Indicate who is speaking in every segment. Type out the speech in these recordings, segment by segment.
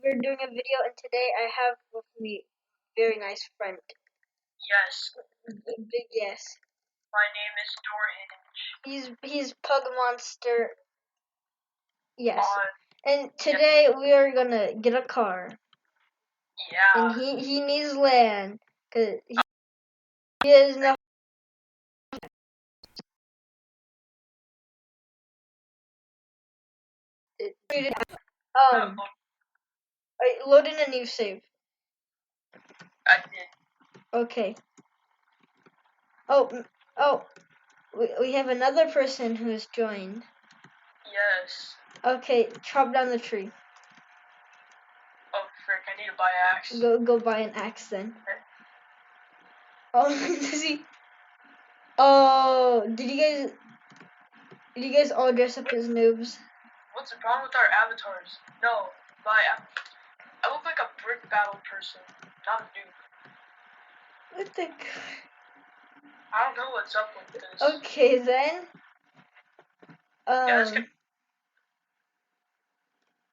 Speaker 1: we're doing a video, and today I have with me a very nice friend.
Speaker 2: Yes.
Speaker 1: Big yes.
Speaker 2: My name is
Speaker 1: Doorhinge. He's Pug Monster. Yes.
Speaker 2: On.
Speaker 1: And today we are gonna get a car.
Speaker 2: Yeah.
Speaker 1: And he needs land because he has no. Alright, load in a new save.
Speaker 2: I did.
Speaker 1: Okay. Oh, we have another person who has joined.
Speaker 2: Yes.
Speaker 1: Okay, chop down the tree.
Speaker 2: Oh frick! I need to buy an axe.
Speaker 1: Go buy an axe then.
Speaker 2: Okay.
Speaker 1: Oh, does he? Oh, did you guys all dress up as noobs?
Speaker 2: What's the problem with our avatars? No, I look like a brick battle person, not a noob.
Speaker 1: What the?
Speaker 2: I don't know what's up with this.
Speaker 1: Okay then.
Speaker 2: Yeah,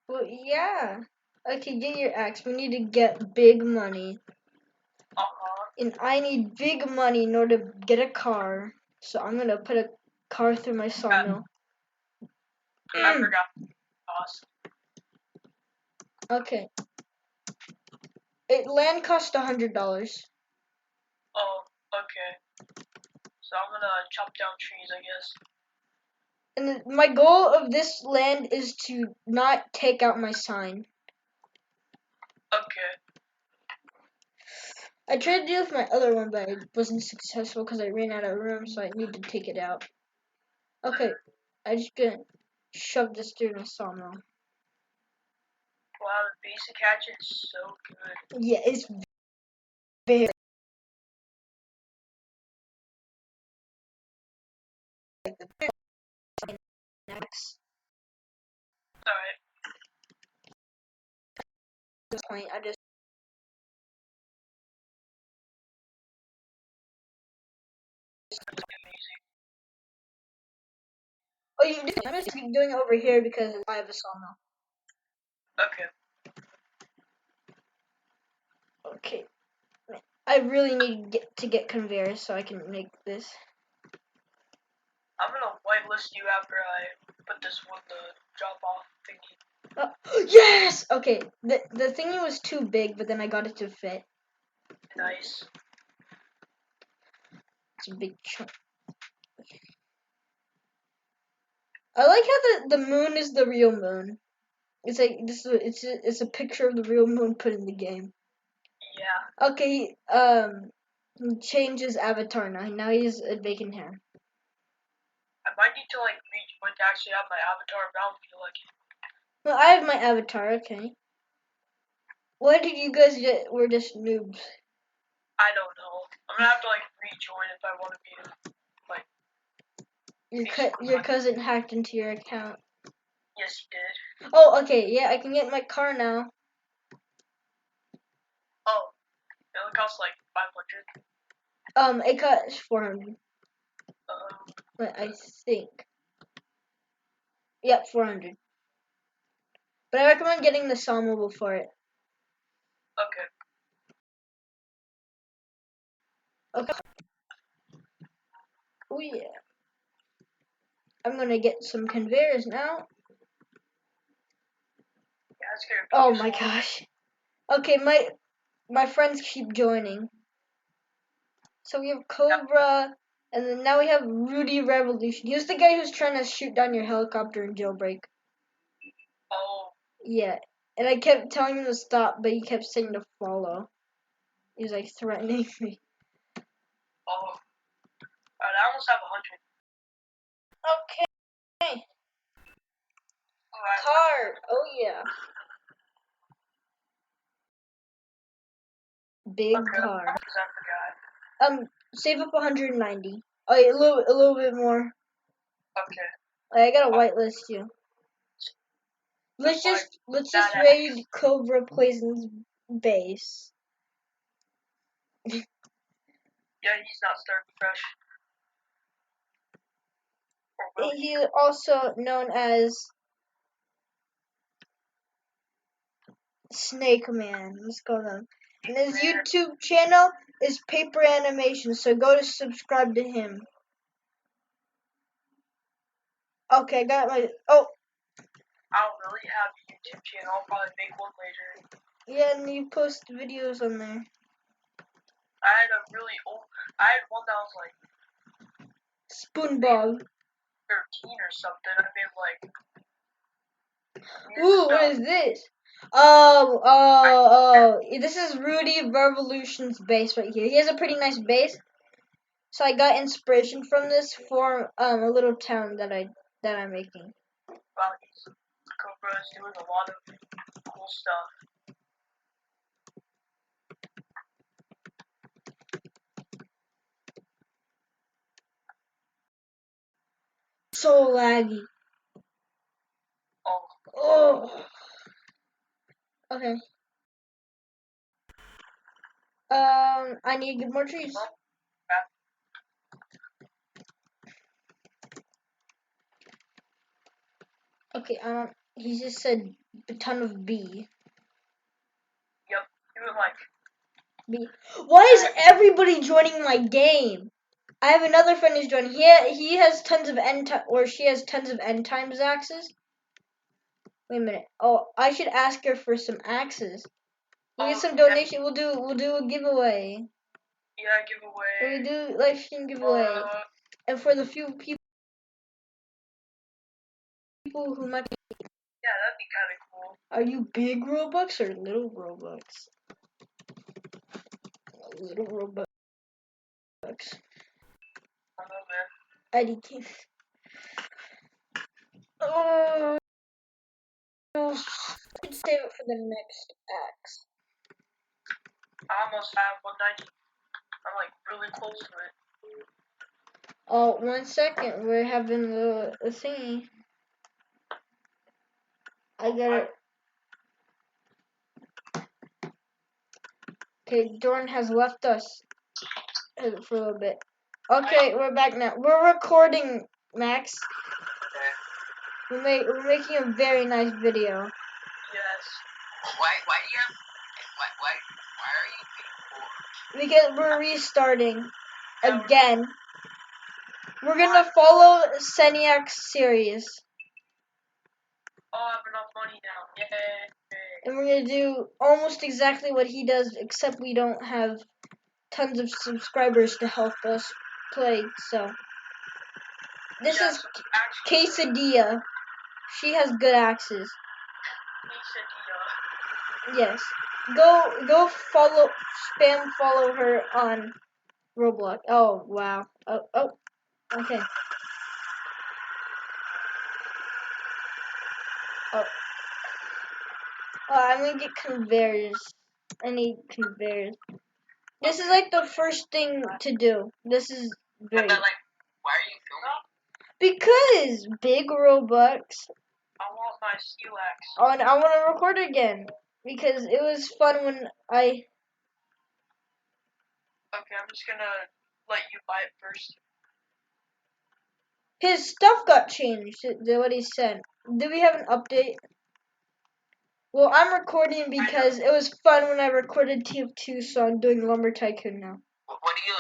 Speaker 1: Well, yeah. Okay, get your axe. We need to get big money. And I need big money in order to get a car. So I'm gonna put a car through my sawmill.
Speaker 2: I forgot. Cost.
Speaker 1: Okay. Land cost $100.
Speaker 2: Oh, okay. So I'm gonna chop down trees, I guess.
Speaker 1: And my goal of this land is to not take out my sign.
Speaker 2: Okay.
Speaker 1: I tried to do it with my other one, but it wasn't successful because I ran out of room, so I need to take it out. Okay, I just gonna shove this through my sawmill.
Speaker 2: Wow, the basic hatchet is so good.
Speaker 1: Yeah, it's very nice.
Speaker 2: Alright.
Speaker 1: At this point, I just. Oh, you do? I'm just doing it over here because I have a sawmill.
Speaker 2: Okay.
Speaker 1: Okay. I really need to get conveyors so I can make this.
Speaker 2: I'm gonna whitelist you after I put this wood the drop off thingy.
Speaker 1: Yes! Okay, the thingy was too big, but then I got it to fit.
Speaker 2: Nice.
Speaker 1: It's a big chunk. I like how the moon is the real moon. It's like it's a picture of the real moon put in the game.
Speaker 2: Yeah.
Speaker 1: Okay, he changed his avatar now. Now he's a bacon hair.
Speaker 2: I might need to like reach point to actually have my avatar, but I don't feel like it.
Speaker 1: Well, I have my avatar. Okay. Why did you guys we're just noobs?
Speaker 2: I don't know. I'm gonna have to like rejoin if I want to be like.
Speaker 1: Your cousin hacked into your account.
Speaker 2: Yes, he did.
Speaker 1: Oh, okay. Yeah, I can get my car now.
Speaker 2: Oh, it only costs like 500.
Speaker 1: It costs 400. But I think. Yep, 400. But I recommend getting the sawmill for it.
Speaker 2: Okay.
Speaker 1: Okay. Oh yeah. I'm gonna get some conveyors now.
Speaker 2: Yeah, that's good.
Speaker 1: Oh my gosh. Okay, my friends keep joining. So we have Cobra, and then now we have Rudy Revolution. He was the guy who's trying to shoot down your helicopter in Jailbreak.
Speaker 2: Oh.
Speaker 1: Yeah, and I kept telling him to stop, but he kept saying to follow. He was like threatening me.
Speaker 2: Oh. Alright, I almost have 100.
Speaker 1: Okay.
Speaker 2: Alright.
Speaker 1: Car. Oh yeah. Big car.
Speaker 2: I forgot.
Speaker 1: Save up 190. Oh, yeah, a little bit more.
Speaker 2: Okay.
Speaker 1: I gotta whitelist you. Let's just raid Cobra Poison's base.
Speaker 2: Yeah, he's not starting fresh.
Speaker 1: He is also known as Snake Man. Let's go then. And his YouTube channel is Paper Animation, so go to subscribe to him. Okay, I got my. Oh.
Speaker 2: I don't really have a YouTube channel. I'll probably make one later.
Speaker 1: Yeah, and you post videos on there.
Speaker 2: I had one that was like
Speaker 1: Spoonball.
Speaker 2: 13 or something. I made like
Speaker 1: Ooh, what is this? Oh. This is Rudy Revolution's base right here. He has a pretty nice base. So I got inspiration from this for a little town that I'm making.
Speaker 2: Wow, Cobra is doing a lot of cool stuff.
Speaker 1: So laggy. Oh. Okay. I need to get more trees. Okay, he just said a ton of B.
Speaker 2: Yep, you were like
Speaker 1: B. Why is everybody joining my game? I have another friend who's joining. He has tons of she has tons of end times axes. Wait a minute. Oh, I should ask her for some axes. We'll get some donation. We'll do a giveaway.
Speaker 2: Yeah, giveaway.
Speaker 1: We do live stream giveaway. And for the few people who might be.
Speaker 2: Yeah, that'd be kind of cool.
Speaker 1: Are you big Robux or little Robux? Little Robux.
Speaker 2: I don't know, man.
Speaker 1: Eddie King. Oh, let's save it for the next axe.
Speaker 2: I almost have 190. I'm like really close to it.
Speaker 1: Oh, 1 second. We're having the thingy. I got it. Okay, Jordan has left us for a little bit. Okay, we're back now. We're recording, Max.
Speaker 2: Okay.
Speaker 1: We're making a very nice video.
Speaker 2: Yes. Why do you have? Why are you being
Speaker 1: Because
Speaker 2: poor?
Speaker 1: we're restarting again. We're gonna follow Seniac's series.
Speaker 2: Oh, I have enough money now. Yay.
Speaker 1: And we're gonna do almost exactly what he does, except we don't have tons of subscribers to help us play, so. This is Quesadilla. She has good axes.
Speaker 2: Quesadilla.
Speaker 1: Yes. Go spam follow her on Roblox. Oh, wow. Oh, okay. Oh. I'm gonna get conveyors. I need conveyors. This is like the first thing to do. This is very.
Speaker 2: But why are you filming?
Speaker 1: Because big Robux.
Speaker 2: I want my steel axe.
Speaker 1: Oh, and I want to record again because it was fun when I.
Speaker 2: Okay, I'm just gonna let you buy it first.
Speaker 1: His stuff got changed. What he said. Do we have an update? Well, I'm recording because it was fun when I recorded TF2, so I'm doing Lumber Tycoon now.
Speaker 2: What are you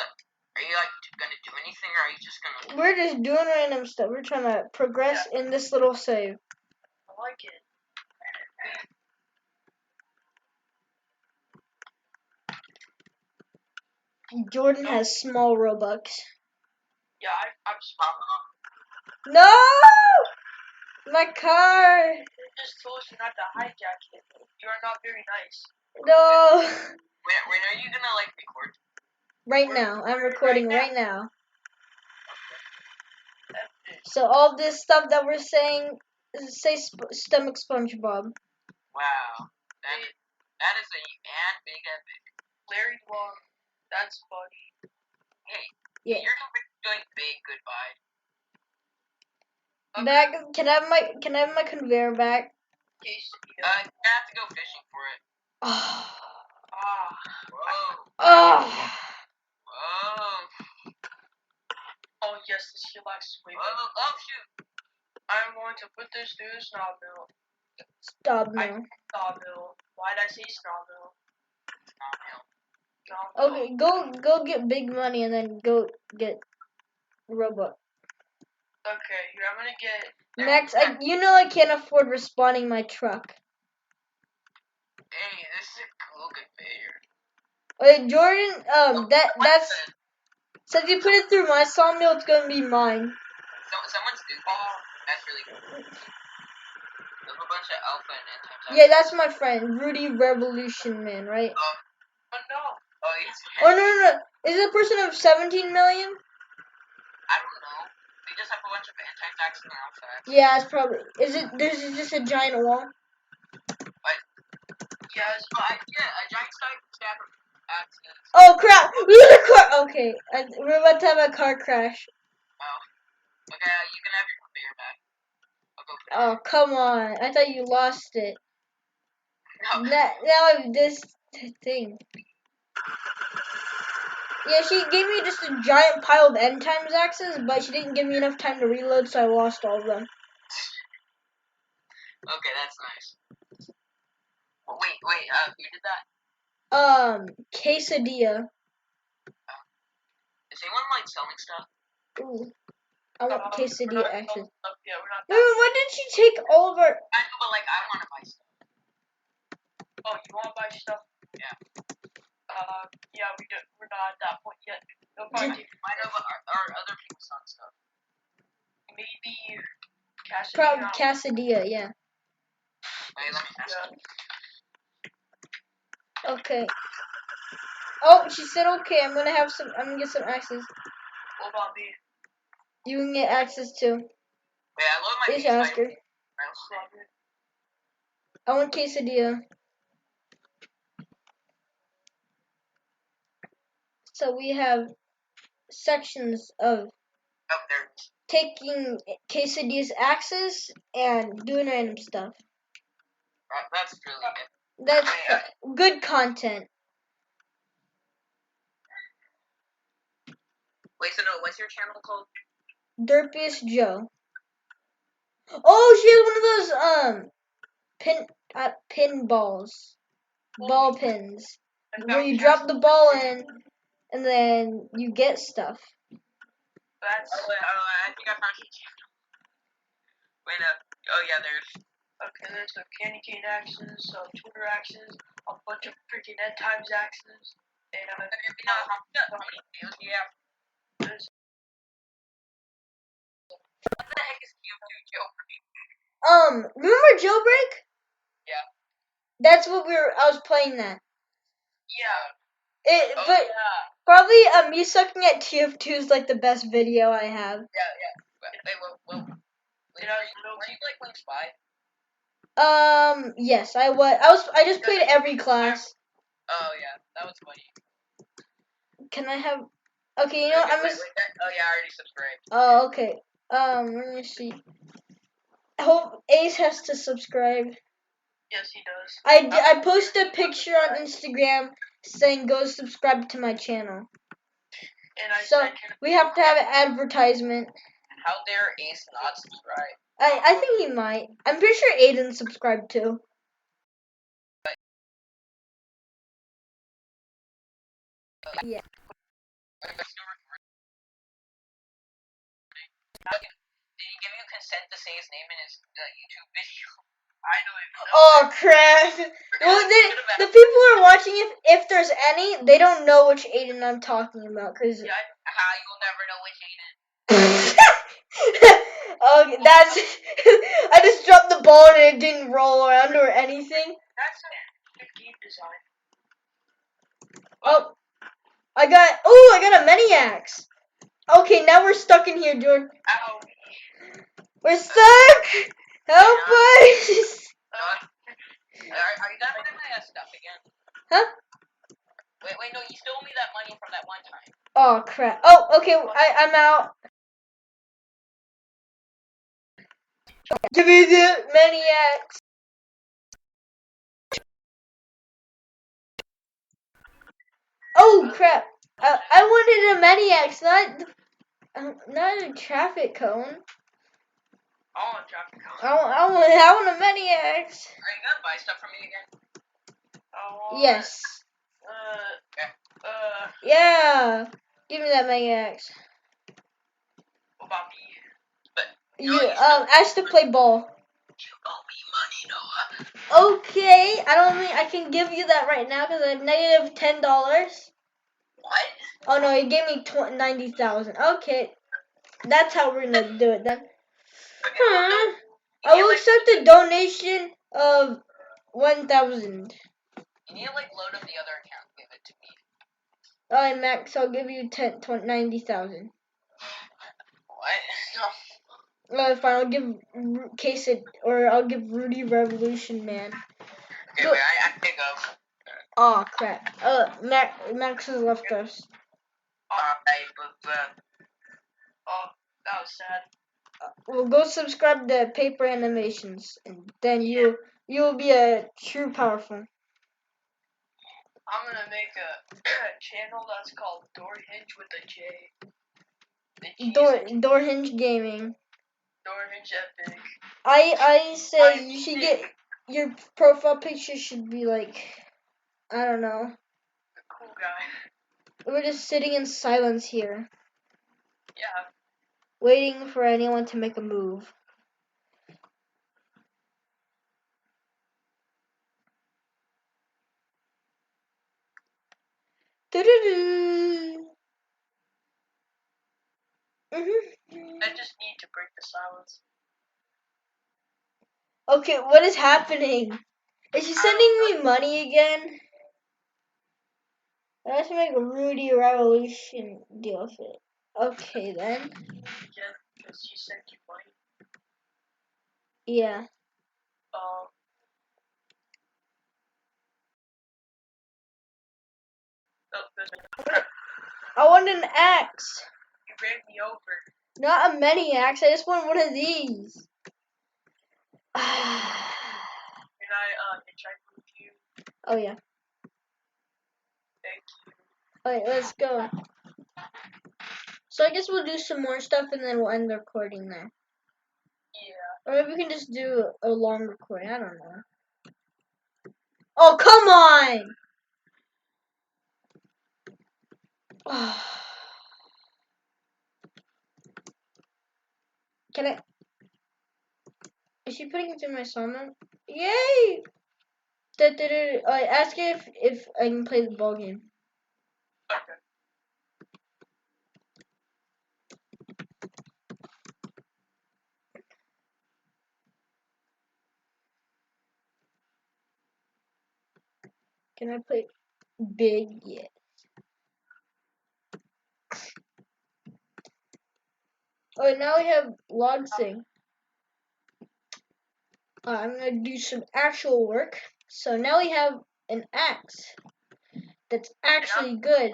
Speaker 2: gonna do anything, or are you just gonna?
Speaker 1: We're just doing random stuff. We're trying to progress in this little save.
Speaker 2: I like it.
Speaker 1: Jordan has small Robux.
Speaker 2: Yeah, I'm small.
Speaker 1: No! My car!
Speaker 2: I just told you not to hijack it. You are not very nice.
Speaker 1: No!
Speaker 2: When are you gonna record?
Speaker 1: Right now. I'm recording right now. So all this stuff that we're saying, say stomach SpongeBob.
Speaker 2: Wow. That is a big epic. Larry Long. That's funny. Hey,
Speaker 1: yeah.
Speaker 2: You're doing big goodbye. Okay.
Speaker 1: Back. Can I have my conveyor back?
Speaker 2: You have to go fishing for it.
Speaker 1: Oh.
Speaker 2: Whoa.
Speaker 1: Oh.
Speaker 2: Whoa. Oh yes, this heel axe is way better. Oh shoot. I'm going to put this through the sawmill.
Speaker 1: Sawmill.
Speaker 2: Sawmill. Why'd I say sawmill?
Speaker 1: Okay, go get big money and then go get Robux.
Speaker 2: Okay, here I'm gonna get.
Speaker 1: Next, I can't afford respawning my truck.
Speaker 2: Hey, this is a cool conveyor.
Speaker 1: Wait, Jordan, that's so if you put it through my sawmill, it's gonna be mine.
Speaker 2: Someone's doing that's really cool. There's a bunch of alpha and anti.
Speaker 1: Yeah, that's my friend, Rudy Revolution Man, right?
Speaker 2: Oh no. Oh, he's.
Speaker 1: Oh no. Is it a person of 17 million?
Speaker 2: I don't know. They just have a bunch of anti-tax and alpha.
Speaker 1: Yeah, it's probably. There's just a giant wall?
Speaker 2: What? Yeah, a giant stack of axes.
Speaker 1: Oh crap! There's a car! Okay, we're about to have a car crash.
Speaker 2: Oh. Okay, you can have your conveyor back. I'll go for it.
Speaker 1: Oh, come on. I thought you lost it.
Speaker 2: No.
Speaker 1: Now I have this thing. Yeah, she gave me just a giant pile of end times axes, but she didn't give me enough time to reload, so I lost all of them.
Speaker 2: Okay, that's nice. Well, wait, who did that?
Speaker 1: Quesadilla.
Speaker 2: Is anyone like selling stuff?
Speaker 1: Ooh, I want quesadilla axes.
Speaker 2: Yeah, we're not.
Speaker 1: Wait, why did she take all of our...
Speaker 2: I know, but like, I want to buy stuff. Oh, you want to buy stuff? Yeah. Yeah, we're not at that point yet. It'll probably take. I know, but are other people selling stuff? Maybe Quesadilla.
Speaker 1: Probably quesadilla, yeah.
Speaker 2: Wait, let me ask.
Speaker 1: Okay. Oh, she said okay. I'm gonna get some axes.
Speaker 2: What about me?
Speaker 1: You can get axes too.
Speaker 2: Wait, I love my.
Speaker 1: Just ask her. I want quesadilla. So we have sections of taking quesadilla's axes and doing random stuff.
Speaker 2: That's really good.
Speaker 1: That's good content.
Speaker 2: Wait, so no, what's your channel called?
Speaker 1: Derpiest Joe. Oh, she has one of those pin balls, ball pins, where you drop the ball in, and then you get stuff.
Speaker 2: That's. I think I found your channel. Wait, oh yeah, there's. Okay, there's some candy cane axes, some Twitter axes, a bunch of freaking end times axes, and how many videos do you have? There's. What the heck is Jailbreak?
Speaker 1: Remember Jailbreak?
Speaker 2: Yeah.
Speaker 1: That's what I was playing that.
Speaker 2: Yeah.
Speaker 1: But yeah. Probably me sucking at TF2 is like the best video I have.
Speaker 2: Yeah. Wait, were you like playing Spy?
Speaker 1: Yes, I was. I just played every class.
Speaker 2: Oh yeah, that was funny.
Speaker 1: Can I have? Okay, you know what?
Speaker 2: Oh yeah, I already subscribed.
Speaker 1: Oh okay. Let me see. I hope Ace has to subscribe.
Speaker 2: Yes, he does.
Speaker 1: I posted a picture on Instagram saying go subscribe to my channel. So we have to have an advertisement.
Speaker 2: How dare Ace not subscribe?
Speaker 1: I think he might. I'm pretty sure Aiden subscribed too. Yeah.
Speaker 2: Did he give you consent to say his name in his YouTube video? I don't even know.
Speaker 1: Oh crap! Well, the people who are watching, if there's any, they don't know which Aiden I'm talking about, cause.
Speaker 2: Yeah, you'll never know which Aiden.
Speaker 1: Okay, that's. I just dropped the ball and it didn't roll around or anything.
Speaker 2: That's a good game design.
Speaker 1: Oh, I got a mini axe. Okay, now we're stuck in here, Jordan.
Speaker 2: Ow.
Speaker 1: We're stuck. Help us.
Speaker 2: Are you done with my stuff again?
Speaker 1: Huh?
Speaker 2: Wait, no, you still owe me that money from that one time.
Speaker 1: Oh crap. Oh, okay, I'm out. Give me the maniacs. Oh crap. I wanted a maniacs, not a traffic cone.
Speaker 2: Oh, a traffic cone.
Speaker 1: I want a maniacs.
Speaker 2: Are you gonna buy stuff from me again?
Speaker 1: Yes. Yeah. Give me that mega axe.
Speaker 2: What about me? But
Speaker 1: You ask to play ball.
Speaker 2: you owe me money, Noah.
Speaker 1: Okay, I don't mean I can give you that right now because I have negative $10.
Speaker 2: What?
Speaker 1: Oh no, you gave me 90,000. Okay, that's how we're gonna do it then. I will accept a donation of 1,000.
Speaker 2: You need to like load up the other account and give it to me.
Speaker 1: Alright, Max, I'll give you 90,000.
Speaker 2: What?
Speaker 1: Fine, I'll give I'll give Rudy Revolution Man.
Speaker 2: Okay, wait, I pick up.
Speaker 1: Oh crap. Max has left us.
Speaker 2: Alright, but oh, that was sad.
Speaker 1: Well, go subscribe to Paper Animations, and then you'll be a true powerful.
Speaker 2: I'm gonna make a channel that's called Doorhinge with a J.
Speaker 1: Doorhinge Gaming.
Speaker 2: Doorhinge Epic.
Speaker 1: I say you should get your profile picture should be like, I don't know.
Speaker 2: The cool guy.
Speaker 1: We're just sitting in silence here.
Speaker 2: Yeah.
Speaker 1: Waiting for anyone to make a move.
Speaker 2: I just need to break the silence.
Speaker 1: Okay, what is happening? Is she sending me money again? Let's make a Rudy Revolution deal with it. Okay then.
Speaker 2: Yeah, because she sent you money.
Speaker 1: Yeah. I want an axe.
Speaker 2: You ran me over.
Speaker 1: Not a mini axe. I just want one of these.
Speaker 2: Can I hitchhike with you?
Speaker 1: Oh yeah.
Speaker 2: Thank you.
Speaker 1: Alright, let's go. So I guess we'll do some more stuff and then we'll end the recording there.
Speaker 2: Yeah.
Speaker 1: Or maybe we can just do a long recording. I don't know. Oh, come on! Can I? Is she putting it in my sawmill? Yay! Ask her if I can play the ball game.
Speaker 2: Okay.
Speaker 1: Can I play big? Yeah. Oh, now we have log thing. I'm gonna do some actual work. So now we have an axe that's actually good.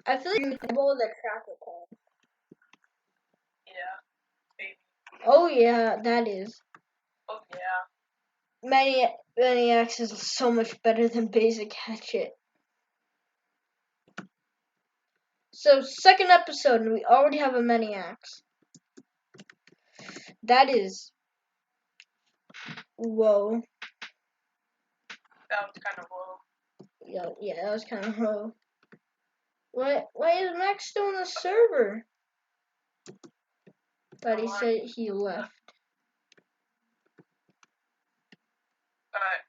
Speaker 1: I feel like it's able to track it.
Speaker 2: Yeah. Maybe.
Speaker 1: Oh yeah, that is.
Speaker 2: Oh yeah.
Speaker 1: Many axes is so much better than basic hatchet. So second episode, and we already have a mini axe. That is. Whoa.
Speaker 2: That was kind of low.
Speaker 1: Yeah, that was kind of low. Why is Max still on the server? Thought he said he left.
Speaker 2: Alright.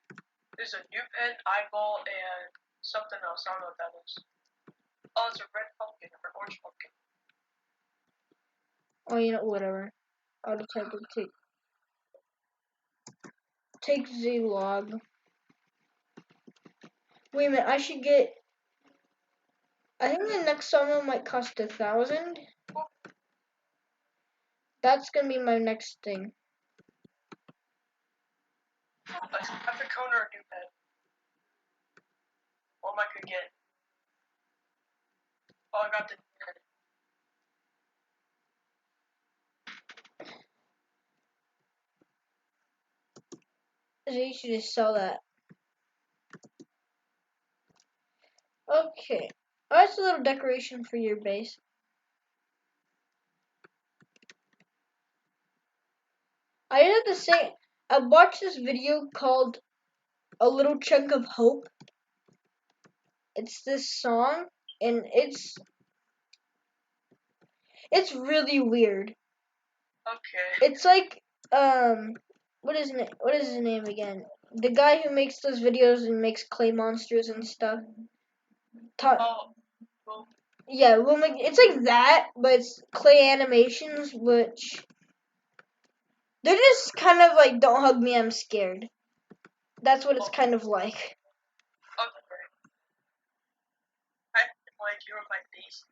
Speaker 2: There's a new pen, eyeball, and something else. I don't know what that is. Oh, it's a red pumpkin or an orange pumpkin.
Speaker 1: Oh, you know, whatever. I'll just have to take the log. Wait a minute, I should get. I think the next sawmill might cost 1,000. That's gonna be my next thing.
Speaker 2: A tycoon or a new pen? What am I gonna get? Oh, I got the new pen.
Speaker 1: So you should just sell that. Okay. Oh, that's a little decoration for your base. I have the same. I watched this video called "A Little Chunk of Hope." It's this song, and it's really weird.
Speaker 2: Okay.
Speaker 1: It's like what is his name again? The guy who makes those videos and makes clay monsters and stuff.
Speaker 2: Oh.
Speaker 1: Yeah, well, it's like that, but it's clay animations, which they're just kind of like, "Don't hug me, I'm scared." That's what it's kind of like.
Speaker 2: Okay. I have no idea what my base is.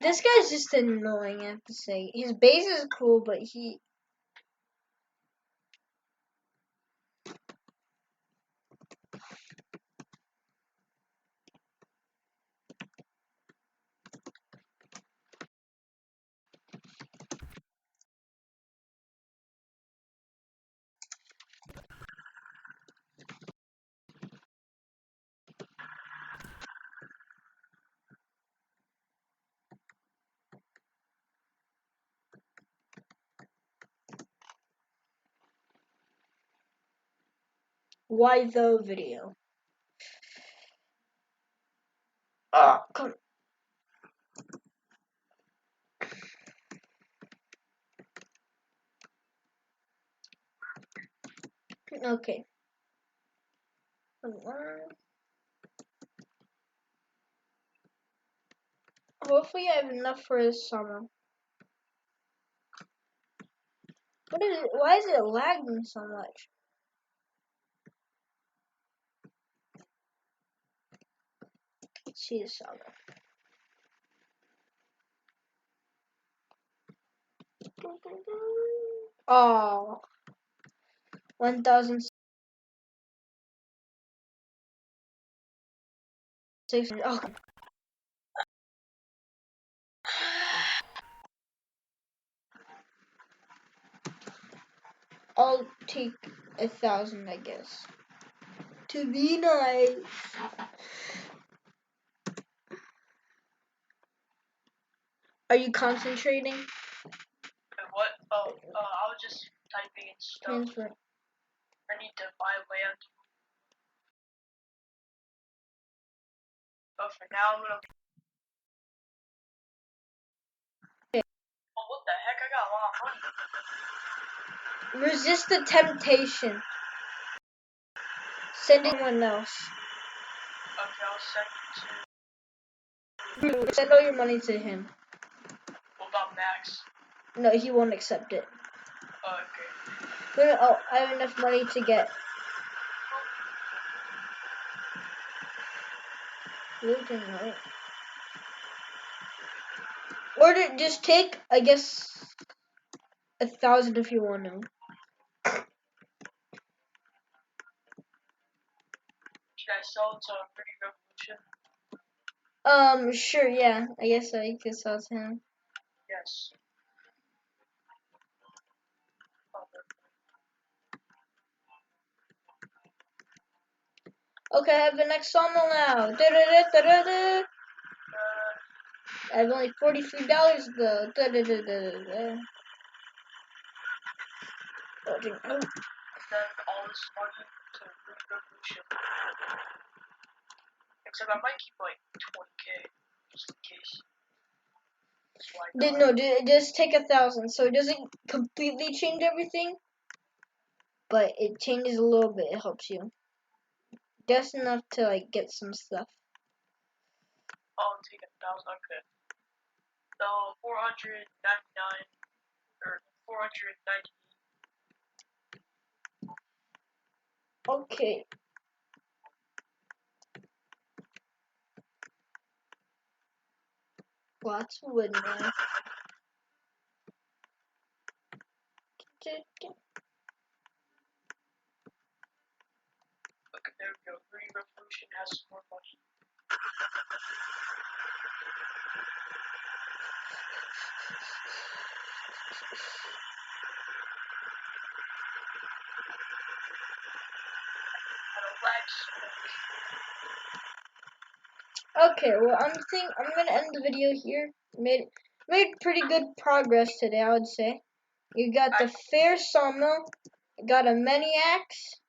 Speaker 1: This guy's just annoying, I have to say. His base is cool, but he... Why the video? Oh, come... Okay. Hopefully I have enough for this summer. What is it? Why is it lagging so much? Let's see the summer. Oh. 1,600. Oh. I'll take 1,000, I guess. To be nice. Are you concentrating?
Speaker 2: What? Oh, I was just typing in stuff.
Speaker 1: Transfer.
Speaker 2: I need to buy land. But for now, I'm gonna. Oh, what the heck? I got a lot of money.
Speaker 1: Resist the temptation. Sending one else.
Speaker 2: Okay, I'll send it to.
Speaker 1: Send all your money to him.
Speaker 2: What about Max?
Speaker 1: No, he won't accept it.
Speaker 2: Oh, okay.
Speaker 1: Oh, I have enough money to get. Looting, right? Or just take, I guess, 1,000 if you want to.
Speaker 2: Should I sell it to Pretty Revolution?
Speaker 1: Sure, yeah. I guess I could sell to him.
Speaker 2: Yes.
Speaker 1: Okay, I have the next sawmill now. I have only $43 though.
Speaker 2: Send all this money to Pretty Revolution. Except I might keep like 20k just in case.
Speaker 1: No, just take 1,000. So it doesn't completely change everything, but it changes a little bit. It helps you. Just enough to like get some stuff.
Speaker 2: I'll take 1,000. Okay. So 499 or 490.
Speaker 1: Okay. Lots of wood now.
Speaker 2: Okay, there we go. Green Revolution has some more money.
Speaker 1: Okay, well I'm gonna end the video here. Made pretty good progress today, I would say. You got the fair sawmill. I got a mini axe.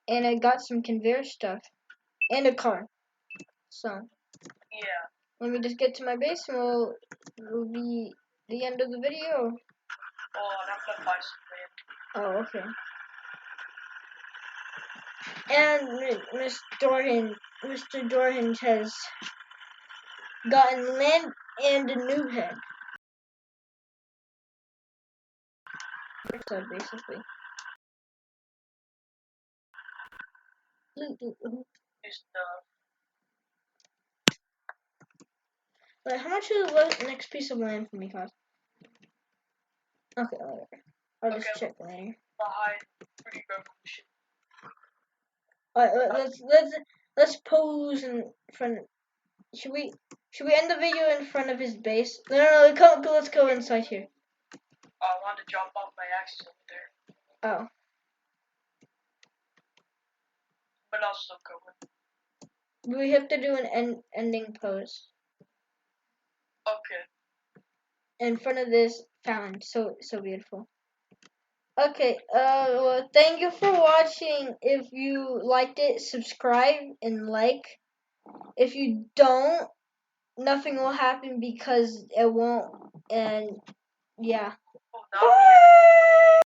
Speaker 1: And I got some conveyor stuff. And a car. So.
Speaker 2: Yeah.
Speaker 1: Let me just get to my base and we'll be the end of the video.
Speaker 2: Oh, and I'm gonna buy some land.
Speaker 1: Oh, okay. And Mr. Doorhinge has gotten land and a noob head. So basically.
Speaker 2: Just,
Speaker 1: Wait, how much is the next piece of land for me cost? Okay, whatever. I'll just check later.
Speaker 2: Behind Pretty Revolution.
Speaker 1: Alright, let's pose in front. Should we end the video in front of his base? No, let's go inside here.
Speaker 2: I want to drop off my axes over there.
Speaker 1: Oh.
Speaker 2: But I'll still go with.
Speaker 1: We have to do an ending pose.
Speaker 2: Okay.
Speaker 1: In front of this fountain. So beautiful. Okay, well, thank you for watching. If you liked it, subscribe and like. If you don't, nothing will happen because it won't. And yeah.
Speaker 2: Oh,